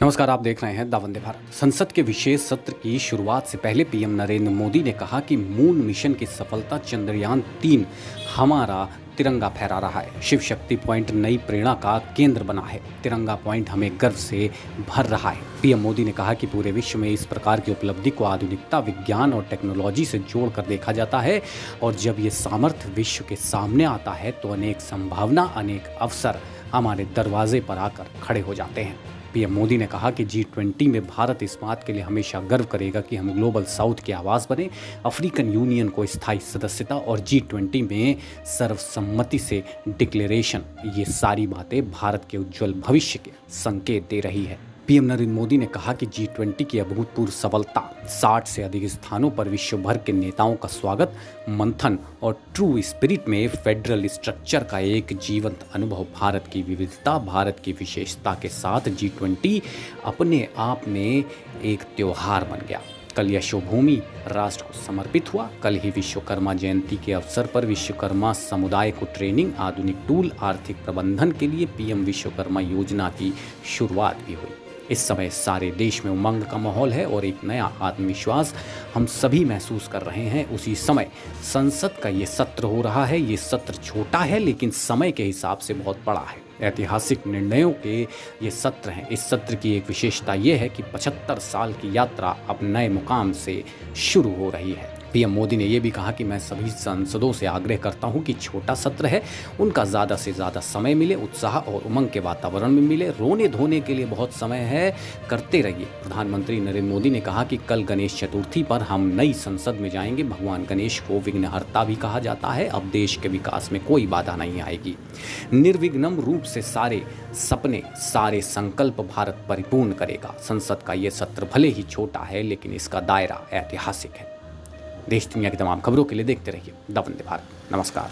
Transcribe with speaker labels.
Speaker 1: नमस्कार, आप देख रहे हैं द वंदे भारत। संसद के विशेष सत्र की शुरुआत से पहले पीएम नरेंद्र मोदी ने कहा कि मून मिशन की सफलता चंद्रयान-3 हमारा तिरंगा फहरा रहा है। शिव शक्ति पॉइंट नई प्रेरणा का केंद्र बना है। तिरंगा पॉइंट हमें गर्व से भर रहा है। पीएम मोदी ने कहा कि पूरे विश्व में इस प्रकार की उपलब्धि को आधुनिकता, विज्ञान और टेक्नोलॉजी से जोड़कर देखा जाता है और जब ये सामर्थ्य विश्व के सामने आता है तो अनेक संभावना, अनेक अवसर हमारे दरवाजे पर आकर खड़े हो जाते हैं। पीएम मोदी ने कहा कि G20 में भारत इस बात के लिए हमेशा गर्व करेगा कि हम ग्लोबल साउथ की आवाज़ बने। अफ्रीकन यूनियन को स्थायी सदस्यता और G20 में सर्वसम्मति से डिक्लेरेशन, ये सारी बातें भारत के उज्जवल भविष्य के संकेत दे रही है। पीएम नरेंद्र मोदी ने कहा कि G20 की अभूतपूर्व सफलता, 60 से अधिक स्थानों पर विश्व भर के नेताओं का स्वागत, मंथन और ट्रू स्पिरिट में फेडरल स्ट्रक्चर का एक जीवंत अनुभव, भारत की विविधता, भारत की विशेषता के साथ G20 अपने आप में एक त्योहार बन गया। कल यशोभूमि राष्ट्र को समर्पित हुआ। कल ही विश्वकर्मा जयंती के अवसर पर विश्वकर्मा समुदाय को ट्रेनिंग, आधुनिक टूल, आर्थिक प्रबंधन के लिए पीएम विश्वकर्मा योजना की शुरुआत भी हुई। इस समय सारे देश में उमंग का माहौल है और एक नया आत्मविश्वास हम सभी महसूस कर रहे हैं। उसी समय संसद का ये सत्र हो रहा है। ये सत्र छोटा है लेकिन समय के हिसाब से बहुत बड़ा है। ऐतिहासिक निर्णयों के ये सत्र हैं। इस सत्र की एक विशेषता ये है कि 75 साल की यात्रा अब नए मुकाम से शुरू हो रही है। पीएम मोदी ने यह भी कहा कि मैं सभी सांसदों से आग्रह करता हूं कि छोटा सत्र है, उनका ज़्यादा से ज़्यादा समय मिले, उत्साह और उमंग के वातावरण में मिले। रोने धोने के लिए बहुत समय है, करते रहिए। प्रधानमंत्री नरेंद्र मोदी ने कहा कि कल गणेश चतुर्थी पर हम नई संसद में जाएंगे। भगवान गणेश को विघ्नहर्ता भी कहा जाता है। अब देश के विकास में कोई बाधा नहीं आएगी। निर्विघ्नम रूप से सारे सपने, सारे संकल्प भारत परिपूर्ण करेगा। संसद का ये सत्र भले ही छोटा है लेकिन इसका दायरा ऐतिहासिक है। देश दुनिया की तमाम खबरों के लिए देखते रहिए द वंदे भारत। नमस्कार।